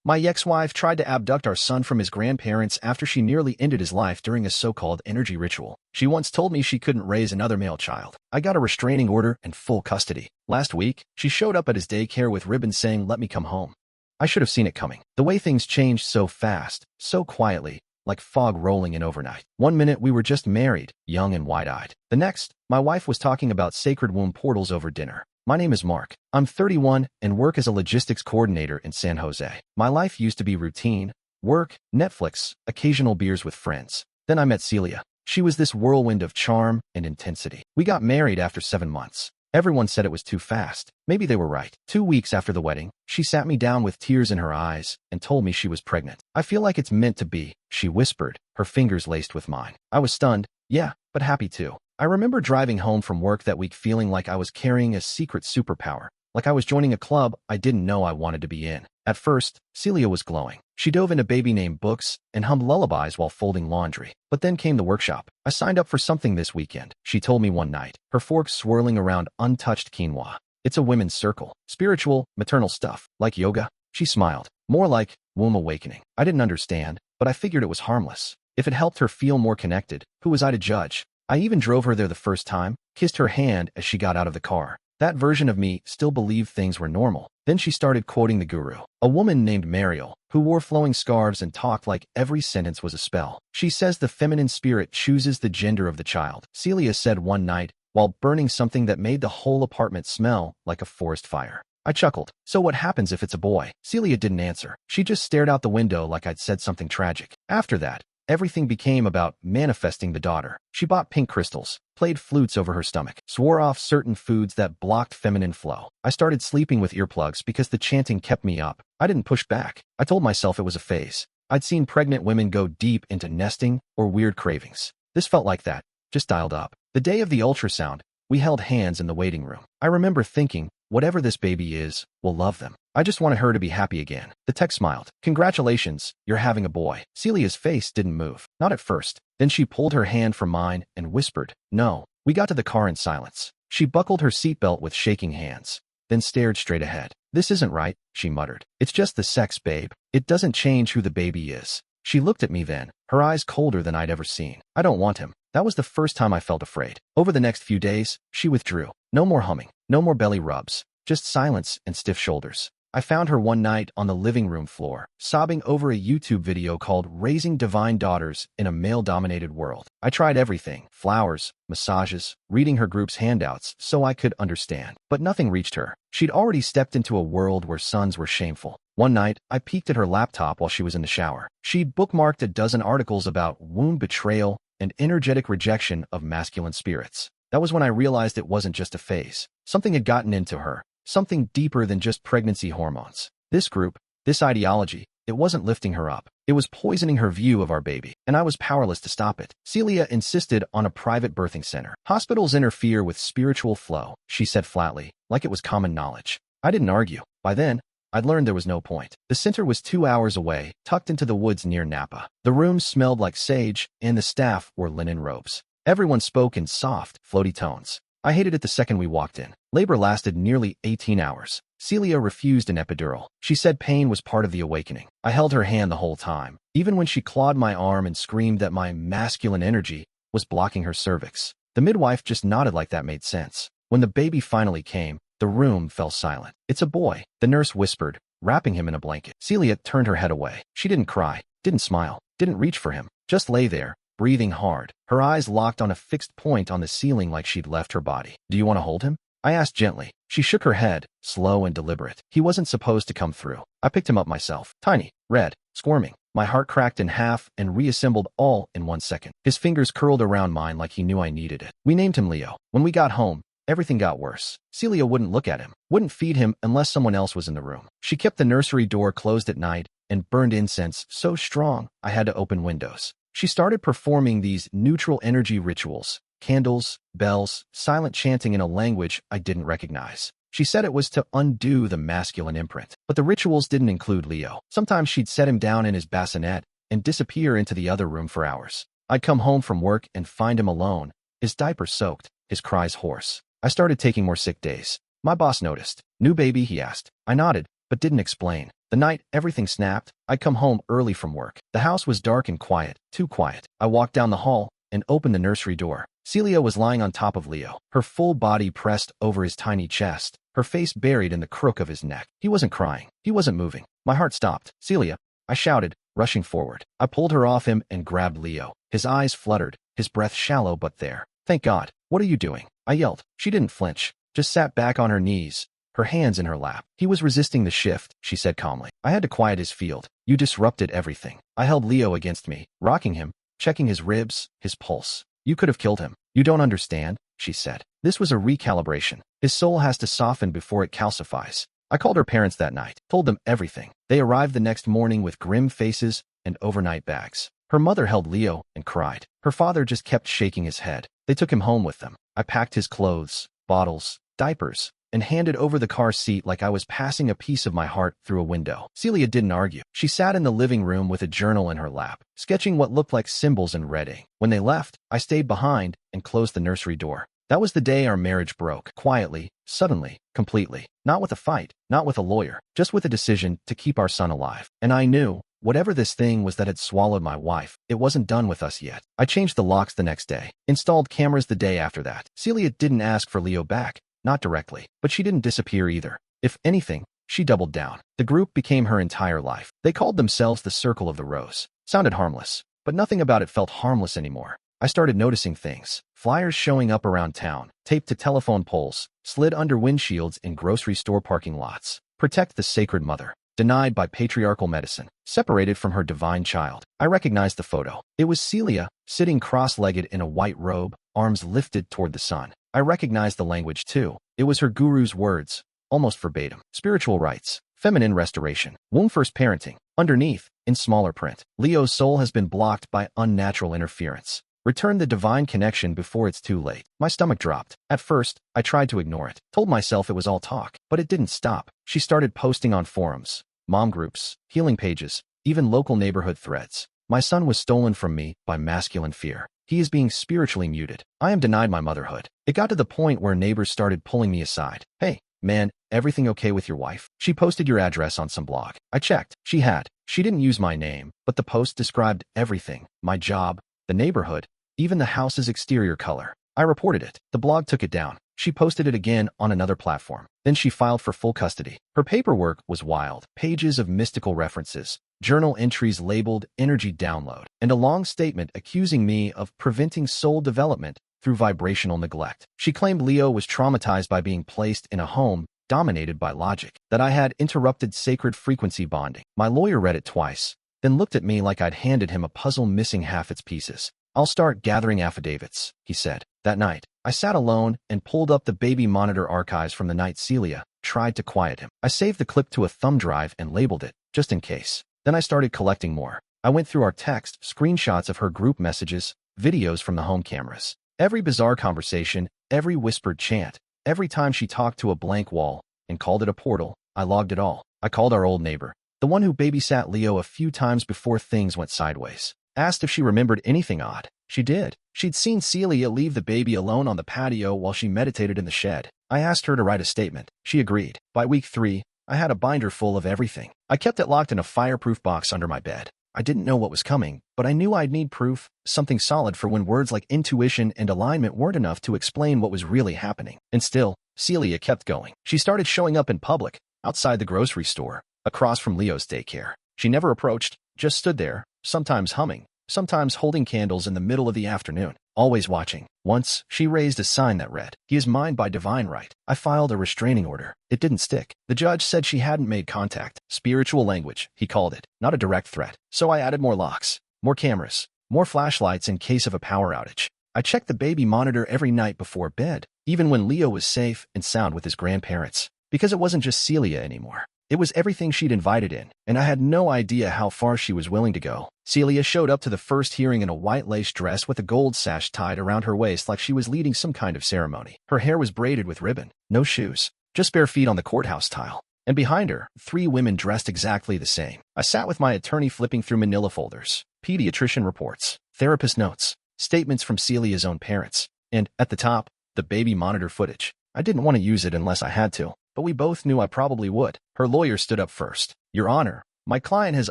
My ex-wife tried to abduct our son from his grandparents after she nearly ended his life during a so-called energy ritual. She once told me she couldn't raise another male child. I got a restraining order and full custody. Last week, she showed up at his daycare with ribbons saying, "Let me come home." I should have seen it coming. The way things changed so fast, so quietly, like fog rolling in overnight. One minute we were just married, young and wide-eyed. The next, my wife was talking about sacred womb portals over dinner. My name is Mark. I'm 31 and work as a logistics coordinator in San Jose. My life used to be routine, work, Netflix, occasional beers with friends. Then I met Celia. She was this whirlwind of charm and intensity. We got married after 7 months. Everyone said it was too fast. Maybe they were right. 2 weeks after the wedding, she sat me down with tears in her eyes and told me she was pregnant. "I feel like it's meant to be," she whispered, her fingers laced with mine. I was stunned, yeah, but happy too. I remember driving home from work that week feeling like I was carrying a secret superpower, like I was joining a club I didn't know I wanted to be in. At first, Celia was glowing. She dove into baby name books and hummed lullabies while folding laundry. But then came the workshop. I signed up for something this weekend, she told me one night, her fork swirling around untouched quinoa. "It's a women's circle. Spiritual, maternal stuff. Like yoga." She smiled. "More like womb awakening." I didn't understand, but I figured it was harmless. If it helped her feel more connected, who was I to judge? I even drove her there the first time, kissed her hand as she got out of the car. That version of me still believed things were normal. Then she started quoting the guru, a woman named Mariel, who wore flowing scarves and talked like every sentence was a spell. "She says the feminine spirit chooses the gender of the child," Celia said one night while burning something that made the whole apartment smell like a forest fire. I chuckled. "So what happens if it's a boy?" Celia didn't answer. She just stared out the window like I'd said something tragic. After that, everything became about manifesting the daughter. She bought pink crystals, played flutes over her stomach, swore off certain foods that blocked feminine flow. I started sleeping with earplugs because the chanting kept me up. I didn't push back. I told myself it was a phase. I'd seen pregnant women go deep into nesting or weird cravings. This felt like that, just dialed up. The day of the ultrasound, we held hands in the waiting room. I remember thinking, whatever this baby is, we'll love them. I just wanted her to be happy again. The tech smiled. "Congratulations, you're having a boy." Celia's face didn't move. Not at first. Then she pulled her hand from mine and whispered, "No." We got to the car in silence. She buckled her seatbelt with shaking hands, then stared straight ahead. "This isn't right," she muttered. "It's just the sex, babe. It doesn't change who the baby is." She looked at me then, her eyes colder than I'd ever seen. "I don't want him." That was the first time I felt afraid. Over the next few days, she withdrew. No more humming, no more belly rubs, just silence and stiff shoulders. I found her one night on the living room floor, sobbing over a YouTube video called "Raising Divine Daughters in a Male-Dominated World." I tried everything, flowers, massages, reading her group's handouts so I could understand. But nothing reached her. She'd already stepped into a world where sons were shameful. One night, I peeked at her laptop while she was in the shower. She'd bookmarked a dozen articles about womb betrayal and energetic rejection of masculine spirits. That was when I realized it wasn't just a phase. Something had gotten into her. Something deeper than just pregnancy hormones. This group, this ideology, it wasn't lifting her up. It was poisoning her view of our baby, and I was powerless to stop it. Celia insisted on a private birthing center. "Hospitals interfere with spiritual flow," she said flatly, like it was common knowledge. I didn't argue. By then, I'd learned there was no point. The center was 2 hours away, tucked into the woods near Napa. The room smelled like sage, and the staff wore linen robes. Everyone spoke in soft, floaty tones. I hated it the second we walked in. Labor lasted nearly 18 hours. Celia refused an epidural. She said pain was part of the awakening. I held her hand the whole time, even when she clawed my arm and screamed that my masculine energy was blocking her cervix. The midwife just nodded like that made sense. When the baby finally came, the room fell silent. "It's a boy," the nurse whispered, wrapping him in a blanket. Celia turned her head away. She didn't cry, didn't smile, didn't reach for him, just lay there, breathing hard, her eyes locked on a fixed point on the ceiling like she'd left her body. "Do you want to hold him?" I asked gently. She shook her head, slow and deliberate. He wasn't supposed to come through. I picked him up myself. Tiny, red, squirming. My heart cracked in half and reassembled all in 1 second. His fingers curled around mine like he knew I needed it. We named him Leo. When we got home, everything got worse. Celia wouldn't look at him, wouldn't feed him unless someone else was in the room. She kept the nursery door closed at night and burned incense so strong I had to open windows. She started performing these neutral energy rituals, candles, bells, silent chanting in a language I didn't recognize. She said it was to undo the masculine imprint. But the rituals didn't include Leo. Sometimes she'd set him down in his bassinet and disappear into the other room for hours. I'd come home from work and find him alone, his diaper soaked, his cries hoarse. I started taking more sick days. My boss noticed. "New baby?" he asked. I nodded, but didn't explain. The night everything snapped, I'd come home early from work. The house was dark and quiet, too quiet. I walked down the hall and opened the nursery door. Celia was lying on top of Leo, her full body pressed over his tiny chest, her face buried in the crook of his neck. He wasn't crying. He wasn't moving. My heart stopped. "Celia," I shouted, rushing forward. I pulled her off him and grabbed Leo. His eyes fluttered, his breath shallow but there. "Thank God. What are you doing?" I yelled. She didn't flinch, just sat back on her knees, her hands in her lap. "He was resisting the shift," she said calmly. "I had to quiet his field. You disrupted everything." I held Leo against me, rocking him, checking his ribs, his pulse. "You could have killed him. You don't understand," she said. "This was a recalibration. His soul has to soften before it calcifies." I called her parents that night, told them everything. They arrived the next morning with grim faces and overnight bags. Her mother held Leo and cried. Her father just kept shaking his head. They took him home with them. I packed his clothes, bottles, diapers, and handed over the car seat like I was passing a piece of my heart through a window. Celia didn't argue. She sat in the living room with a journal in her lap, sketching what looked like symbols in red ink. When they left, I stayed behind and closed the nursery door. That was the day our marriage broke. Quietly, suddenly, completely. Not with a fight, not with a lawyer, just with a decision to keep our son alive. And I knew, whatever this thing was that had swallowed my wife, it wasn't done with us yet. I changed the locks the next day, installed cameras the day after that. Celia didn't ask for Leo back, not directly, but she didn't disappear either. If anything, she doubled down. The group became her entire life. They called themselves the Circle of the Rose. Sounded harmless, but nothing about it felt harmless anymore. I started noticing things. Flyers showing up around town, taped to telephone poles, slid under windshields in grocery store parking lots. Protect the Sacred Mother. Denied by patriarchal medicine. Separated from her divine child. I recognized the photo. It was Celia, sitting cross-legged in a white robe, arms lifted toward the sun. I recognized the language too. It was her guru's words, almost verbatim. Spiritual rights. Feminine restoration. Womb first parenting. Underneath, in smaller print, Leo's soul has been blocked by unnatural interference. Return the divine connection before it's too late. My stomach dropped. At first, I tried to ignore it. Told myself it was all talk. But it didn't stop. She started posting on forums, mom groups, healing pages, even local neighborhood threads. My son was stolen from me by masculine fear. He is being spiritually muted. I am denied my motherhood. It got to the point where neighbors started pulling me aside. "Hey, man, everything okay with your wife? She posted your address on some blog." I checked. She had. She didn't use my name, but the post described everything. My job, the neighborhood, even the house's exterior color. I reported it. The blog took it down. She posted it again on another platform. Then she filed for full custody. Her paperwork was wild. Pages of mystical references, journal entries labeled energy download, and a long statement accusing me of preventing soul development through vibrational neglect. She claimed Leo was traumatized by being placed in a home dominated by logic, that I had interrupted sacred frequency bonding. My lawyer read it twice, then looked at me like I'd handed him a puzzle missing half its pieces. "I'll start gathering affidavits," he said. That night, I sat alone and pulled up the baby monitor archives from the night Celia tried to quiet him. I saved the clip to a thumb drive and labeled it, just in case. Then I started collecting more. I went through our text, screenshots of her group messages, videos from the home cameras. Every bizarre conversation, every whispered chant, every time she talked to a blank wall and called it a portal, I logged it all. I called our old neighbor, the one who babysat Leo a few times before things went sideways. Asked if she remembered anything odd. She did. She'd seen Celia leave the baby alone on the patio while she meditated in the shed. I asked her to write a statement. She agreed. By week 3, I had a binder full of everything. I kept it locked in a fireproof box under my bed. I didn't know what was coming, but I knew I'd need proof, something solid for when words like intuition and alignment weren't enough to explain what was really happening. And still, Celia kept going. She started showing up in public, outside the grocery store, across from Leo's daycare. She never approached, just stood there, sometimes humming, sometimes holding candles in the middle of the afternoon, always watching. Once, she raised a sign that read, "He is mine by divine right." I filed a restraining order. It didn't stick. The judge said she hadn't made contact. Spiritual language, he called it, not a direct threat. So I added more locks, more cameras, more flashlights in case of a power outage. I checked the baby monitor every night before bed, even when Leo was safe and sound with his grandparents. Because it wasn't just Celia anymore. It was everything she'd invited in, and I had no idea how far she was willing to go. Celia showed up to the first hearing in a white lace dress with a gold sash tied around her waist like she was leading some kind of ceremony. Her hair was braided with ribbon, no shoes, just bare feet on the courthouse tile. And behind her, 3 women dressed exactly the same. I sat with my attorney flipping through manila folders, pediatrician reports, therapist notes, statements from Celia's own parents, and, at the top, the baby monitor footage. I didn't want to use it unless I had to, but we both knew I probably would. Her lawyer stood up first. Your Honor, my client has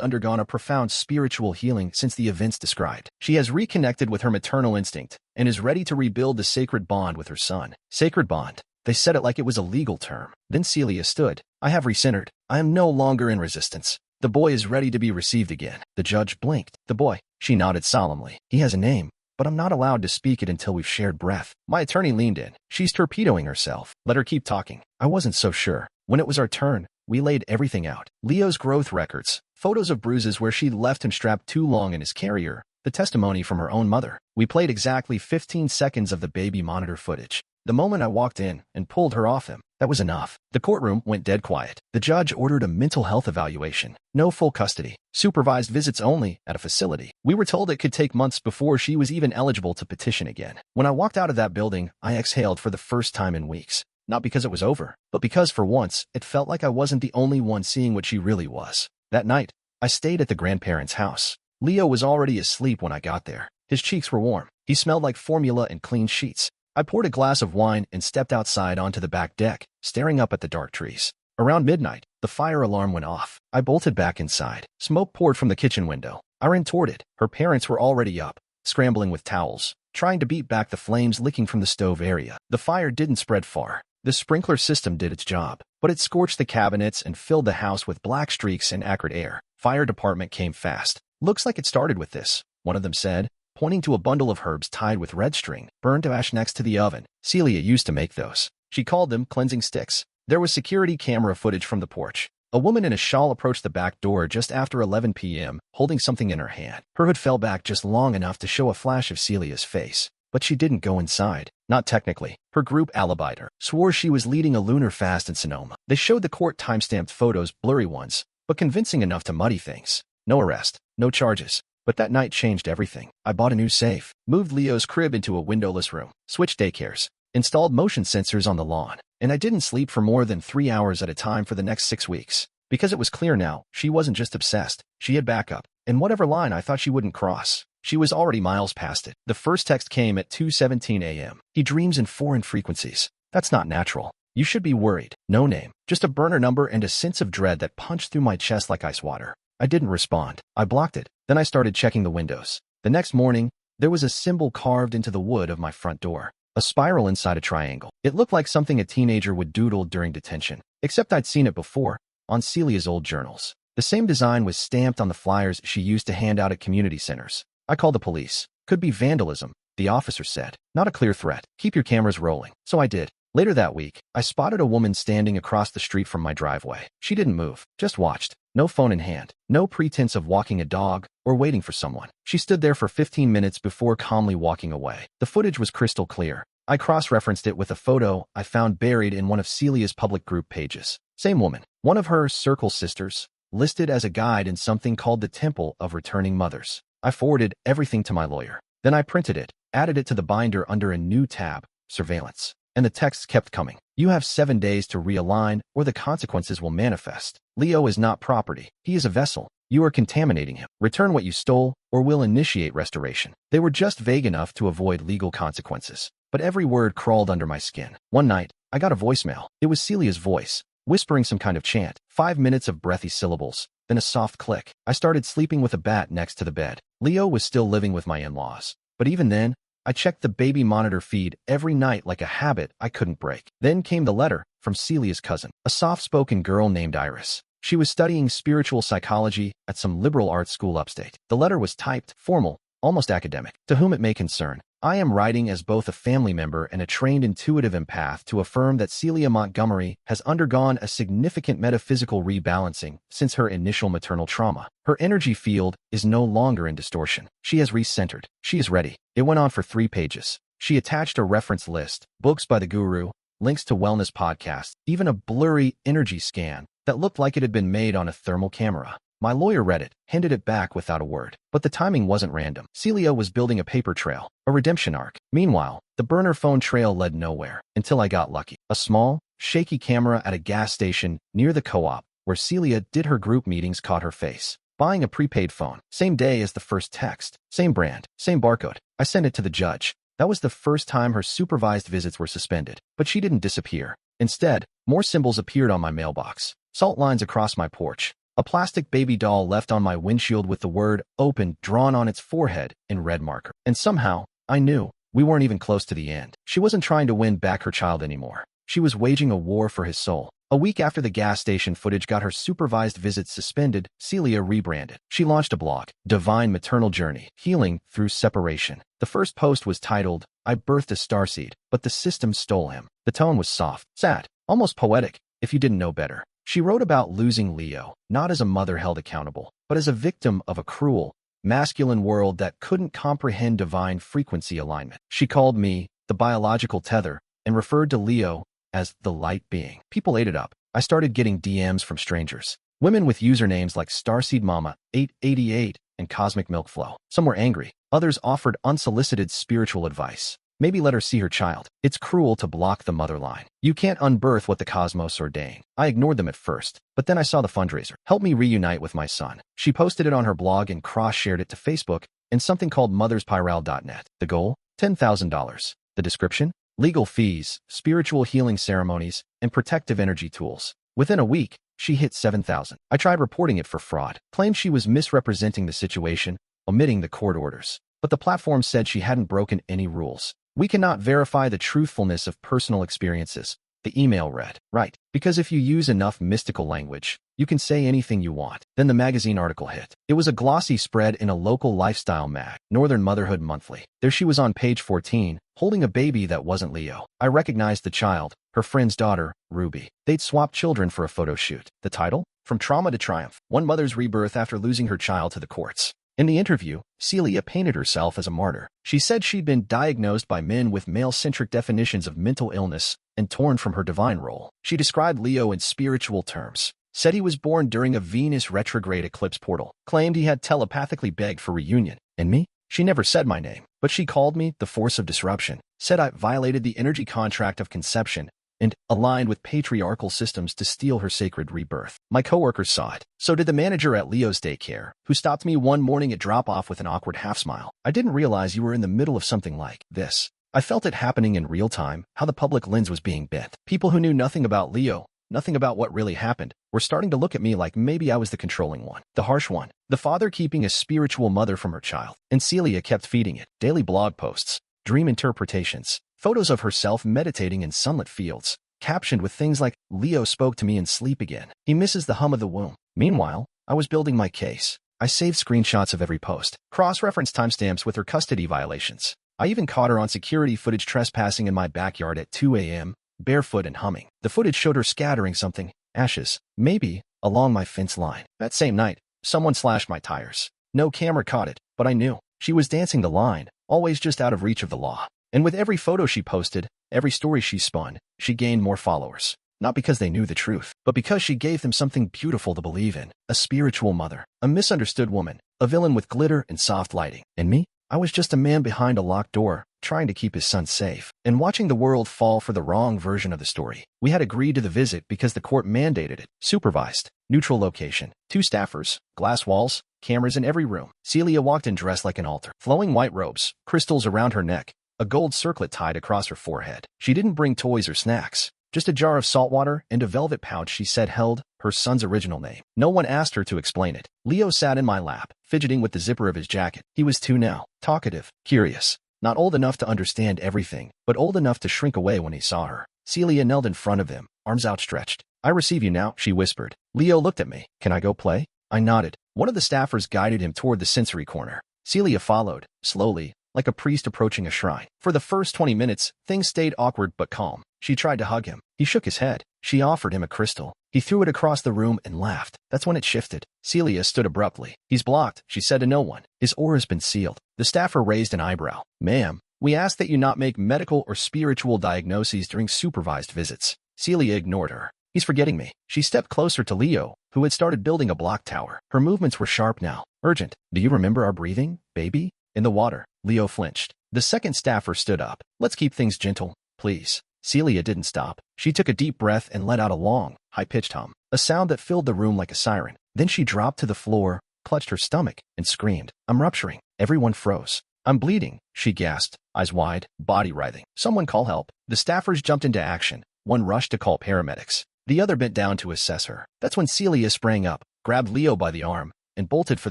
undergone a profound spiritual healing since the events described. She has reconnected with her maternal instinct and is ready to rebuild the sacred bond with her son. Sacred bond. They said it like it was a legal term. Then Celia stood. I have recentered. I am no longer in resistance. The boy is ready to be received again. The judge blinked. The boy. She nodded solemnly. He has a name, but I'm not allowed to speak it until we've shared breath. My attorney leaned in. She's torpedoing herself. Let her keep talking. I wasn't so sure. When it was our turn, we laid everything out. Leo's growth records, photos of bruises where she'd left him strapped too long in his carrier, the testimony from her own mother. We played exactly 15 seconds of the baby monitor footage. The moment I walked in and pulled her off him, that was enough. The courtroom went dead quiet. The judge ordered a mental health evaluation. No full custody. Supervised visits only at a facility. We were told it could take months before she was even eligible to petition again. When I walked out of that building, I exhaled for the first time in weeks. Not because it was over, but because for once, it felt like I wasn't the only one seeing what she really was. That night, I stayed at the grandparents' house. Leo was already asleep when I got there. His cheeks were warm. He smelled like formula and clean sheets. I poured a glass of wine and stepped outside onto the back deck, staring up at the dark trees. Around midnight, the fire alarm went off. I bolted back inside. Smoke poured from the kitchen window. I ran toward it. Her parents were already up, scrambling with towels, trying to beat back the flames licking from the stove area. The fire didn't spread far. The sprinkler system did its job, but it scorched the cabinets and filled the house with black streaks and acrid air. Fire department came fast. Looks like it started with this, one of them said, pointing to a bundle of herbs tied with red string, burned to ash next to the oven. Celia used to make those. She called them cleansing sticks. There was security camera footage from the porch. A woman in a shawl approached the back door just after 11 p.m., holding something in her hand. Her hood fell back just long enough to show a flash of Celia's face. But she didn't go inside. Not technically. Her group alibied her, swore she was leading a lunar fast in Sonoma. They showed the court time-stamped photos, blurry ones, but convincing enough to muddy things. No arrest, no charges. But that night changed everything. I bought a new safe, moved Leo's crib into a windowless room, switched daycares, installed motion sensors on the lawn, and I didn't sleep for more than 3 hours at a time for the next 6 weeks. Because it was clear now, she wasn't just obsessed. She had backup, and whatever line I thought she wouldn't cross, she was already miles past it. The first text came at 2:17 a.m. He dreams in foreign frequencies. That's not natural. You should be worried. No name, just a burner number and a sense of dread that punched through my chest like ice water. I didn't respond. I blocked it. Then I started checking the windows. The next morning, there was a symbol carved into the wood of my front door. A spiral inside a triangle. It looked like something a teenager would doodle during detention. Except I'd seen it before, on Celia's old journals. The same design was stamped on the flyers she used to hand out at community centers. I called the police. Could be vandalism, the officer said. Not a clear threat. Keep your cameras rolling. So I did. Later that week, I spotted a woman standing across the street from my driveway. She didn't move, just watched. No phone in hand, no pretense of walking a dog or waiting for someone. She stood there for 15 minutes before calmly walking away. The footage was crystal clear. I cross-referenced it with a photo I found buried in one of Celia's public group pages. Same woman, one of her circle sisters, listed as a guide in something called the Temple of Returning Mothers. I forwarded everything to my lawyer. Then I printed it, added it to the binder under a new tab, Surveillance. And the texts kept coming. You have 7 days to realign or the consequences will manifest. Leo is not property. He is a vessel. You are contaminating him. Return what you stole or we'll initiate restoration. They were just vague enough to avoid legal consequences. But every word crawled under my skin. One night, I got a voicemail. It was Celia's voice, whispering some kind of chant. 5 minutes of breathy syllables, then a soft click. I started sleeping with a bat next to the bed. Leo was still living with my in-laws. But even then, I checked the baby monitor feed every night like a habit I couldn't break. Then came the letter from Celia's cousin, a soft-spoken girl named Iris. She was studying spiritual psychology at some liberal arts school upstate. The letter was typed, formal, almost academic. To whom it may concern, I am writing as both a family member and a trained intuitive empath to affirm that Celia Montgomery has undergone a significant metaphysical rebalancing since her initial maternal trauma. Her energy field is no longer in distortion. She has recentered. She is ready. It went on for 3 pages. She attached a reference list, books by the guru, links to wellness podcasts, even a blurry energy scan that looked like it had been made on a thermal camera. My lawyer read it, handed it back without a word. But the timing wasn't random. Celia was building a paper trail, a redemption arc. Meanwhile, the burner phone trail led nowhere, until I got lucky. A small, shaky camera at a gas station near the co-op, where Celia did her group meetings, caught her face. Buying a prepaid phone. Same day as the first text. Same brand. Same barcode. I sent it to the judge. That was the first time her supervised visits were suspended. But she didn't disappear. Instead, more symbols appeared on my mailbox. Salt lines across my porch. A plastic baby doll left on my windshield with the word open drawn on its forehead in red marker. And somehow, I knew we weren't even close to the end. She wasn't trying to win back her child anymore. She was waging a war for his soul. A week after the gas station footage got her supervised visits suspended, Celia rebranded. She launched a blog, Divine Maternal Journey, Healing Through Separation. The first post was titled, I birthed a starseed, but the system stole him. The tone was soft, sad, almost poetic, if you didn't know better. She wrote about losing Leo, not as a mother held accountable, but as a victim of a cruel, masculine world that couldn't comprehend divine frequency alignment. She called me the biological tether and referred to Leo as the light being. People ate it up. I started getting DMs from strangers. Women with usernames like Starseed Mama 888 and Cosmic Milk Flow. Some were angry. Others offered unsolicited spiritual advice. Maybe let her see her child. It's cruel to block the mother line. You can't unbirth what the cosmos ordained. I ignored them at first, but then I saw the fundraiser. Help me reunite with my son. She posted it on her blog and cross-shared it to Facebook and something called motherspiral.net. The goal? $10,000. The description? Legal fees, spiritual healing ceremonies, and protective energy tools. Within a week, she hit 7,000. I tried reporting it for fraud, claimed she was misrepresenting the situation, omitting the court orders. But the platform said she hadn't broken any rules. We cannot verify the truthfulness of personal experiences, the email read. Right, because if you use enough mystical language, you can say anything you want. Then the magazine article hit. It was a glossy spread in a local lifestyle mag, Northern Motherhood Monthly. There she was on page 14, holding a baby that wasn't Leo. I recognized the child, her friend's daughter, Ruby. They'd swapped children for a photo shoot. The title? From Trauma to Triumph. One mother's rebirth after losing her child to the courts. In the interview, Celia painted herself as a martyr. She said she'd been diagnosed by men with male-centric definitions of mental illness and torn from her divine role. She described Leo in spiritual terms, said he was born during a Venus retrograde eclipse portal, claimed he had telepathically begged for reunion. And me? She never said my name, but she called me the force of disruption, said I violated the energy contract of conception, and aligned with patriarchal systems to steal her sacred rebirth. My coworkers saw it. So did the manager at Leo's DAYCARE, who stopped me one morning at drop-off with an awkward half-smile. I didn't realize you were in the middle of something like this. I felt it happening in real time, how the public lens was being bent. People who knew nothing about Leo, nothing about what really happened, were starting to look at me like maybe I was the controlling one, the harsh one, the father keeping a spiritual mother from her child. And Celia kept feeding it. Daily blog posts, dream interpretations, photos of herself meditating in sunlit fields, captioned with things like, Leo spoke to me in sleep again. He misses the hum of the womb. Meanwhile, I was building my case. I saved screenshots of every post, cross-referenced timestamps with her custody violations. I even caught her on security footage trespassing in my backyard at 2 a.m., barefoot and humming. The footage showed her scattering something, ashes, maybe, along my fence line. That same night, someone slashed my tires. No camera caught it, but I knew. She was dancing the line, always just out of reach of the law. And with every photo she posted, every story she spun, she gained more followers. Not because they knew the truth, but because she gave them something beautiful to believe in. A spiritual mother, a misunderstood woman, a villain with glitter and soft lighting. And me? I was just a man behind a locked door, trying to keep his son safe, and watching the world fall for the wrong version of the story. We had agreed to the visit because the court mandated it. Supervised. Neutral location. 2 staffers. Glass walls. Cameras in every room. Celia walked in dressed like an altar. Flowing white robes. Crystals around her neck. A gold circlet tied across her forehead. She didn't bring toys or snacks. Just a jar of salt water and a velvet pouch she said held her son's original name. No one asked her to explain it. Leo sat in my lap, fidgeting with the zipper of his jacket. He was 2 now. Talkative. Curious. Not old enough to understand everything, but old enough to shrink away when he saw her. Celia knelt in front of him, arms outstretched. I receive you now, she whispered. Leo looked at me. Can I go play? I nodded. One of the staffers guided him toward the sensory corner. Celia followed, slowly, like a priest approaching a shrine. For the first 20 minutes, things stayed awkward but calm. She tried to hug him. He shook his head. She offered him a crystal. He threw it across the room and laughed. That's when it shifted. Celia stood abruptly. He's blocked, she said to no one. His aura's been sealed. The staffer raised an eyebrow. Ma'am, we ask that you not make medical or spiritual diagnoses during supervised visits. Celia ignored her. He's forgetting me. She stepped closer to Leo, who had started building a block tower. Her movements were sharp now. Urgent. Do you remember our breathing, baby? In the water. Leo flinched. The second staffer stood up. Let's keep things gentle, please. Celia didn't stop. She took a deep breath and let out a long, high-pitched hum, a sound that filled the room like a siren. Then she dropped to the floor, clutched her stomach, and screamed. I'm rupturing. Everyone froze. I'm bleeding, she gasped, eyes wide, body writhing. Someone call help. The staffers jumped into action. One rushed to call paramedics. The other bent down to assess her. That's when Celia sprang up, grabbed Leo by the arm, and bolted for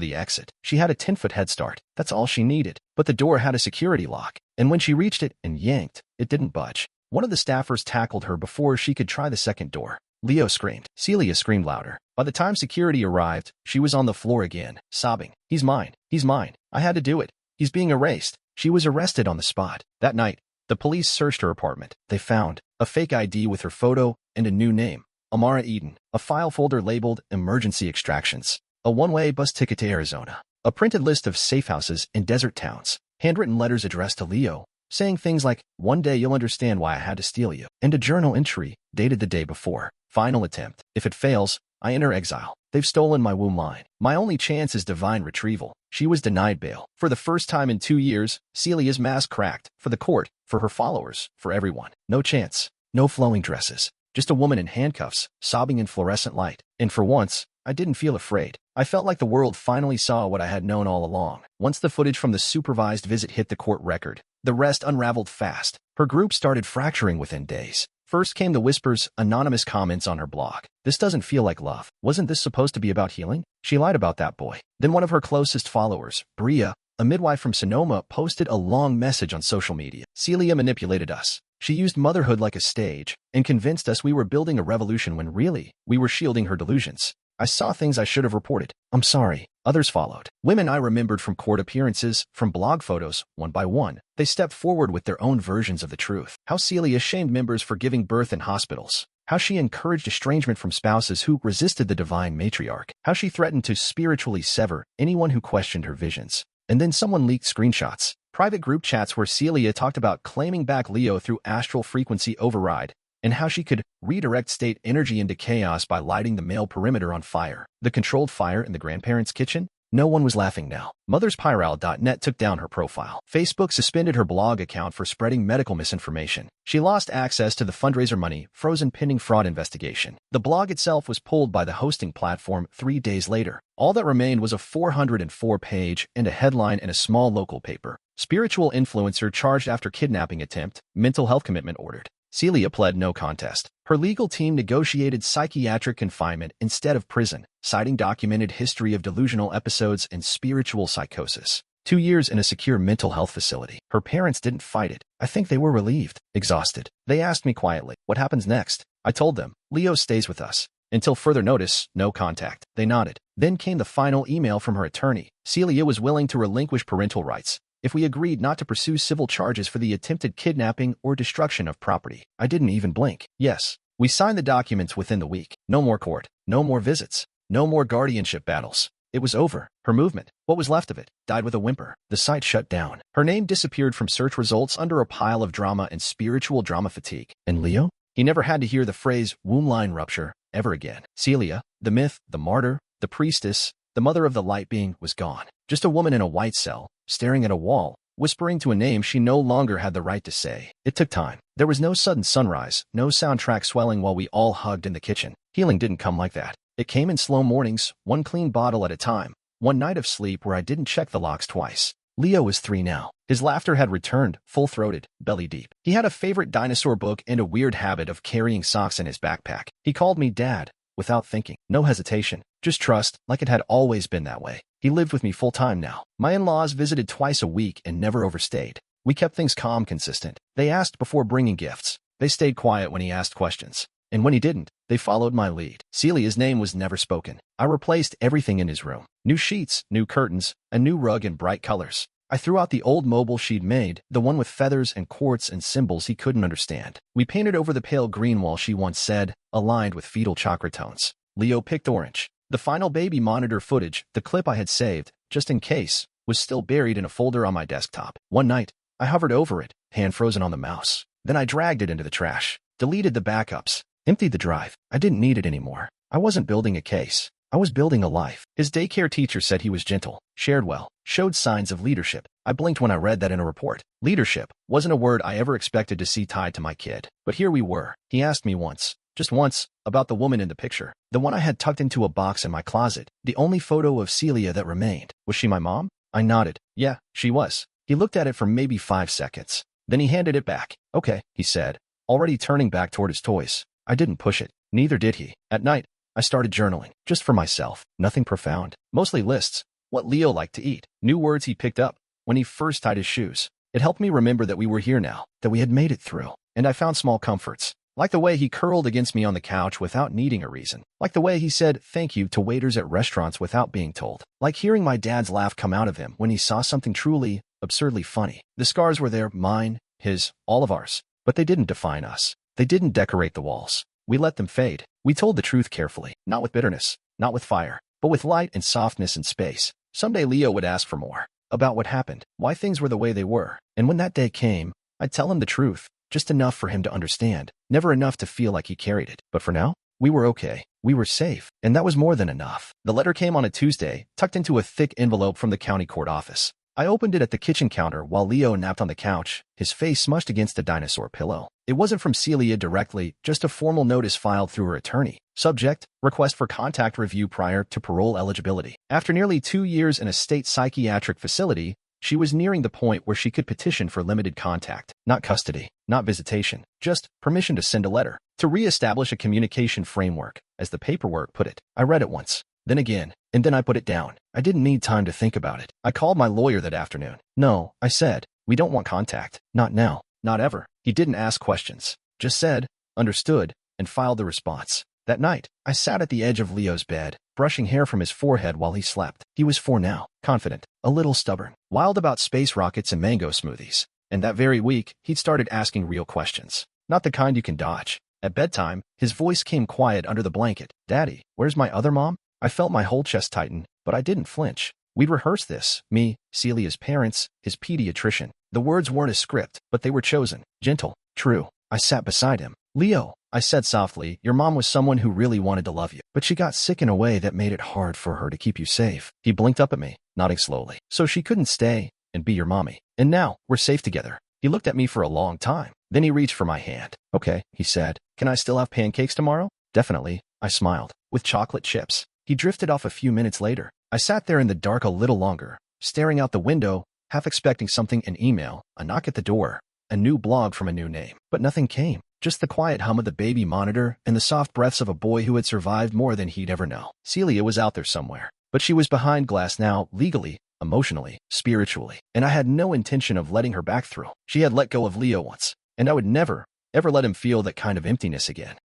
the exit. She had a 10-foot head start. That's all she needed. But the door had a security lock, and when she reached it and yanked, it didn't budge. One of the staffers tackled her before she could try the second door. Leo screamed. Celia screamed louder. By the time security arrived, she was on the floor again, sobbing. He's mine. He's mine. I had to do it. He's being erased. She was arrested on the spot. That night, the police searched her apartment. They found a fake ID with her photo and a new name, Amara Eden, a file folder labeled Emergency Extractions, a one-way bus ticket to Arizona, a printed list of safe houses in desert towns, handwritten letters addressed to Leo, saying things like, "One day you'll understand why I had to steal you," and a journal entry dated the day before. Final attempt. If it fails, I enter exile. They've stolen my womb line. My only chance is divine retrieval. She was denied bail. For the first time in 2 years, Celia's mask cracked. For the court, for her followers, for everyone. No chance. No flowing dresses. Just a woman in handcuffs, sobbing in fluorescent light. And for once, I didn't feel afraid. I felt like the world finally saw what I had known all along. Once the footage from the supervised visit hit the court record, the rest unraveled fast. Her group started fracturing within days. First came the whispers, anonymous comments on her blog. This doesn't feel like love. Wasn't this supposed to be about healing? She lied about that boy. Then one of her closest followers, Bria, a midwife from Sonoma, posted a long message on social media. Celia manipulated us. She used motherhood like a stage and convinced us we were building a revolution when really, we were shielding her delusions. I saw things I should have reported. I'm sorry. Others followed. Women I remembered from court appearances, from blog photos, one by one. They stepped forward with their own versions of the truth. How Celia shamed members for giving birth in hospitals. How she encouraged estrangement from spouses who resisted the divine matriarch. How she threatened to spiritually sever anyone who questioned her visions. And then someone leaked screenshots. Private group chats where Celia talked about claiming back Leo through astral frequency override, and how she could redirect state energy into chaos by lighting the male perimeter on fire. The controlled fire in the grandparents' kitchen? No one was laughing now. Motherspiral.net took down her profile. Facebook suspended her blog account for spreading medical misinformation. She lost access to the fundraiser money, frozen pending fraud investigation. The blog itself was pulled by the hosting platform 3 days later. All that remained was a 404-page and a headline in a small local paper. Spiritual influencer charged after kidnapping attempt, mental health commitment ordered. Celia pled no contest. Her legal team negotiated psychiatric confinement instead of prison, citing documented history of delusional episodes and spiritual psychosis. 2 years in a secure mental health facility. Her parents didn't fight it. I think they were relieved, exhausted. They asked me quietly, "What happens next?" I told them, "Leo stays with us. Until further notice, no contact." They nodded. Then came the final email from her attorney. Celia was willing to relinquish parental rights if we agreed not to pursue civil charges for the attempted kidnapping or destruction of property. I didn't even blink. Yes. We signed the documents within the week. No more court. No more visits. No more guardianship battles. It was over. Her movement, what was left of it, died with a whimper. The site shut down. Her name disappeared from search results under a pile of drama and spiritual drama fatigue. And Leo? He never had to hear the phrase womb line rupture ever again. Celia, the myth, the martyr, the priestess, the mother of the light being, was gone. Just a woman in a white cell, staring at a wall, whispering to a name she no longer had the right to say. It took time. There was no sudden sunrise, no soundtrack swelling while we all hugged in the kitchen. Healing didn't come like that. It came in slow mornings, one clean bottle at a time, one night of sleep where I didn't check the locks twice. Leo was 3 now. His laughter had returned, full-throated, belly deep. He had a favorite dinosaur book and a weird habit of carrying socks in his backpack. He called me Dad, without thinking. No hesitation, just trust, like it had always been that way. He lived with me full-time now. My in-laws visited twice a week and never overstayed. We kept things calm, consistent. They asked before bringing gifts. They stayed quiet when he asked questions. And when he didn't, they followed my lead. Celia's name was never spoken. I replaced everything in his room. New sheets, new curtains, a new rug in bright colors. I threw out the old mobile she'd made, the one with feathers and quartz and symbols he couldn't understand. We painted over the pale green wall she once said, aligned with fetal chakra tones. Leo picked orange. The final baby monitor footage, the clip I had saved, just in case, was still buried in a folder on my desktop. One night, I hovered over it, hand frozen on the mouse. Then I dragged it into the trash, deleted the backups, emptied the drive. I didn't need it anymore. I wasn't building a case. I was building a life. His daycare teacher said he was gentle, shared well, showed signs of leadership. I blinked when I read that in a report. Leadership wasn't a word I ever expected to see tied to my kid. But here we were. He asked me once, just once, about the woman in the picture. The one I had tucked into a box in my closet. The only photo of Celia that remained. Was she my mom? I nodded. Yeah, she was. He looked at it for maybe 5 seconds. Then he handed it back. Okay, he said, already turning back toward his toys. I didn't push it. Neither did he. At night, I started journaling, just for myself, nothing profound, mostly lists. What Leo liked to eat, new words he picked up when he first tied his shoes. It helped me remember that we were here now, that we had made it through. And I found small comforts, like the way he curled against me on the couch without needing a reason, like the way he said thank you to waiters at restaurants without being told, like hearing my dad's laugh come out of him when he saw something truly, absurdly funny. The scars were there, mine, his, all of ours. But they didn't define us. They didn't decorate the walls. We let them fade. We told the truth carefully, not with bitterness, not with fire, but with light and softness and space. Someday Leo would ask for more, about what happened, why things were the way they were. And when that day came, I'd tell him the truth, just enough for him to understand, never enough to feel like he carried it. But for now, we were okay. We were safe, and that was more than enough. The letter came on a Tuesday, tucked into a thick envelope from the county court office. I opened it at the kitchen counter while Leo napped on the couch, his face smushed against a dinosaur pillow. It wasn't from Celia directly, just a formal notice filed through her attorney. Subject, request for contact review prior to parole eligibility. After nearly 2 years in a state psychiatric facility, she was nearing the point where she could petition for limited contact, not custody, not visitation, just permission to send a letter, to reestablish a communication framework, as the paperwork put it. I read it once, then again, and then I put it down. I didn't need time to think about it. I called my lawyer that afternoon. No, I said, we don't want contact. Not now. Not ever. He didn't ask questions. Just said, understood, and filed the response. That night, I sat at the edge of Leo's bed, brushing hair from his forehead while he slept. He was 4 now, confident, a little stubborn, wild about space rockets and mango smoothies. And that very week, he'd started asking real questions. Not the kind you can dodge. At bedtime, his voice came quiet under the blanket. Daddy, where's my other mom? I felt my whole chest tighten, but I didn't flinch. We'd rehearsed this, me, Celia's parents, his pediatrician. The words weren't a script, but they were chosen. Gentle, true. I sat beside him. Leo, I said softly, your mom was someone who really wanted to love you, but she got sick in a way that made it hard for her to keep you safe. He blinked up at me, nodding slowly. So she couldn't stay and be your mommy. And now, we're safe together. He looked at me for a long time. Then he reached for my hand. Okay, he said. Can I still have pancakes tomorrow? Definitely. I smiled. With chocolate chips. He drifted off a few minutes later. I sat there in the dark a little longer, staring out the window, half expecting something, an email, a knock at the door, a new blog from a new name. But nothing came. Just the quiet hum of the baby monitor and the soft breaths of a boy who had survived more than he'd ever know. Celia was out there somewhere, but she was behind glass now, legally, emotionally, spiritually, and I had no intention of letting her back through. She had let go of Leo once, and I would never, ever let him feel that kind of emptiness again.